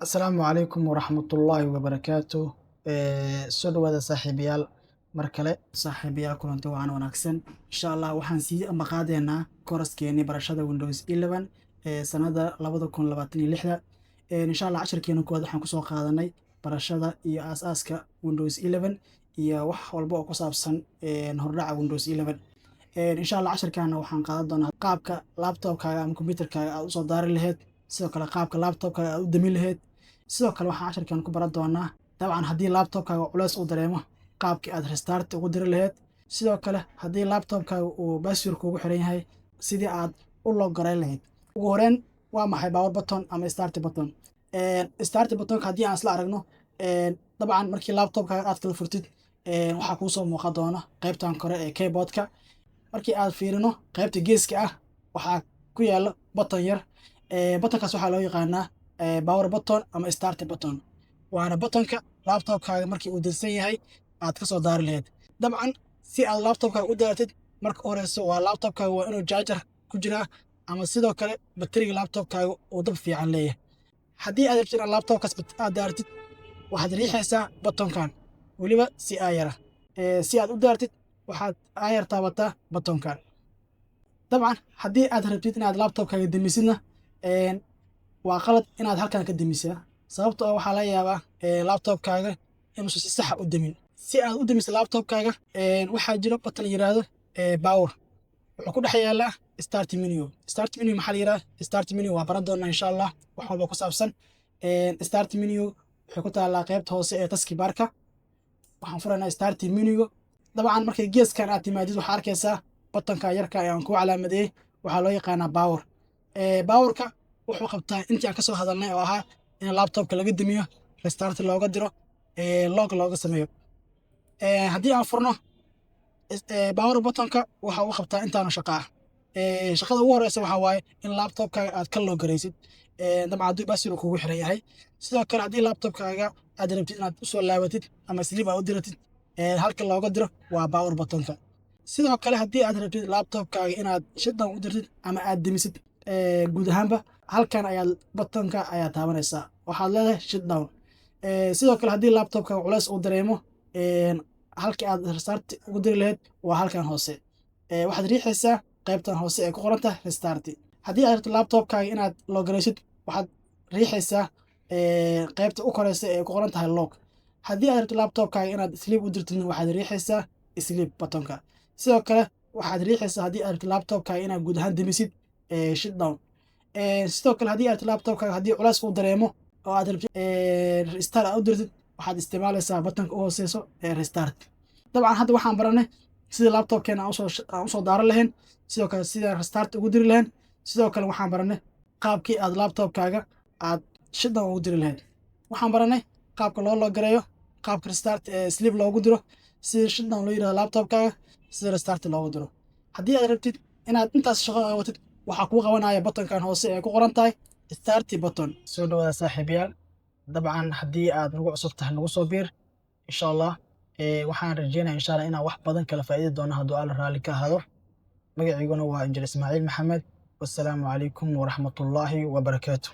Asalaamu calaykum waraxmatullaahi wabarakaatuh. Soo dhawaada saaxiibayaal mar kale. Saaxiibayaal kulanti wacan wanaagsan. Insha Allah waxaan sii ambaqaadeynaa kooraskeenii barashada Windows 11 sanada 2026. Insha Allah casharkeena koowaad waxaan kusoo qaadanay barashada iyo aasaaska Windows 11 iyo wax walba oo ku saabsan hordhaca Windows 11. Insha Allah casharkaana waxaan qaadan doonaa qaabka laptopkaaga ama computerkaaga aad u soo daari lahayd, sidoo kale qaabka laptopkaaga aad u dami lahayd. sidoo kale waxaan casharkan ku baran doonaa dabcan haddii laptopkaaga culays uu dareemo qaabkii aad restart ugu diri lahayd. sidoo kale haddii laptopkaaga uu password kugu xiran yahay sidii aad u log garayn lahayd. ugu horreyn waa maxay power button ama start button? Start buttonka haddii aan isla aragno, dabcan markii laptopkaaga aad kala furtid waxaa kuu soo muuqan doona qaybtan kore ee keyboardka. markii aad fiirino qaybta geeska ah waxaa ku yaala button yar. Buttonkaas waxaa loo yaqaanaa power button ama start button. waana buttonka laptopkaaga markii uu dansan yahay aad ka soo daari lahayd. dabcan si aad laptopkaaga u daaratid marka u horeyso waa laptopkaaga waa inuu charger ku jiraa ama sidoo kale bateriga laptopkaaga uu dab fiican leeyahay. haddii aad rabtid inaad laptopkaas aad daaratid waxaad riixaysaa buttonkan weliba si aayara. si aad u daartid waxaad aayar taabataa buttonkan. dabcan haddii aad rabtid inaad laptopkaaga damisidna waa qalad inaad halkan ka damisaa, sababtoo ah waxaa laga yaabaa laptopkaaga inuusan si saxa u damin. si aad u damiso laptopkaaga waxaa jiro button la yiraahdo power, wuxuu ku dhex yaalaa start menu. start menu maxaa la yiraahdaa? start menu waa baran doonaa insha Allah wax walba ku saabsan. start menu waxay ku taalaa qaybta hoose ee taskbarka. waxaan furaynaa start menu. dabcan markay geeskan aad timaadid waxaa arkaysaa buttonka yarka aan ku calaamadeeyey waxaa loo yaqaanaa power. powerka wuxuu qabtaa intii aan ka soo hadalnay oo ahaa in laptopka laga damiyo, restart looga diro, log looga sameeyo. haddii aan furno power buttonka waxa uu qabtaa intaanu shaqo ah. shaqada ugu horeysa waxaa waaye in laptopkaaga aad ka log garaysid, dabcan haddii password kugu xiran yahay. sidoo kale haddii laptopkaaga aad rabtid inaad u soo laabatid ama sleep aad u diratid, halka looga diro waa power buttonka. sidoo kale haddii aad rabtid laptopkaaga inaad shutdown u dirtid ama aad damisid guud ahaanba halkan ayaad buttonka ayaa taabanaysaa, waxaad leedahay shutdown. sidoo kale haddii laptopkaaga culays uu dareemo halkii aad restart ugu diri lahayd waa halkan hoose. waxaad riixaysaa qaybtan hoose ee ku qoran tahay restart. haddii aad rabtid laptopkaaga inaad log garaysid waxaad riixaysaa qaybta u koreysa ee ku qoran tahay log. haddii aad rabtid laptopkaaga inaad sleep u dirtidna waxaad riixaysaa sleep buttonka. sidoo kale waxaad riixaysaa haddii aad rabtid laptopkaaga inaad guud ahaan damisid shutdown. sidoo kale haddii aad laptopkaaga haddii culays uu dareemo oo aad rabtid restart aad u dirtid waxaad isticmaalaysaa buttonka u hooseyso ee restart. dabcan hadda waxaan baranay sida laptopkeena aan usoo daaran lahayn, sidoo kale sida restart ugu diri lahayn. sidoo kale waxaan baranay qaabkii aad laptopkaaga aad shutdown ugu diri lahayd. waxaan baranay qaabka loo log gareeyo, qaabka restart sleep loogu diro, sida shutdown loo yiraahdo laptopkaaga, sida restart loogu diro. haddii aad rabtid inaad intaas shaqo qabatid waxaa kuu qabanaya buttonkan hoose ee ku qoran tahay start button. soo dhawaada saaxiibayaal. dabcan haddii aad nagu cusub tahay nagu soo biir insha Allah. waxaan rajeynayaa insha Allah inaan wax badan kala faa'iidi doono hadduu Alla raalli ka ahaado. magaciiguna waa Injineer Ismaaciil Maxamed. wassalaamu calaykum waraxmatullaahi wabarakaatuh.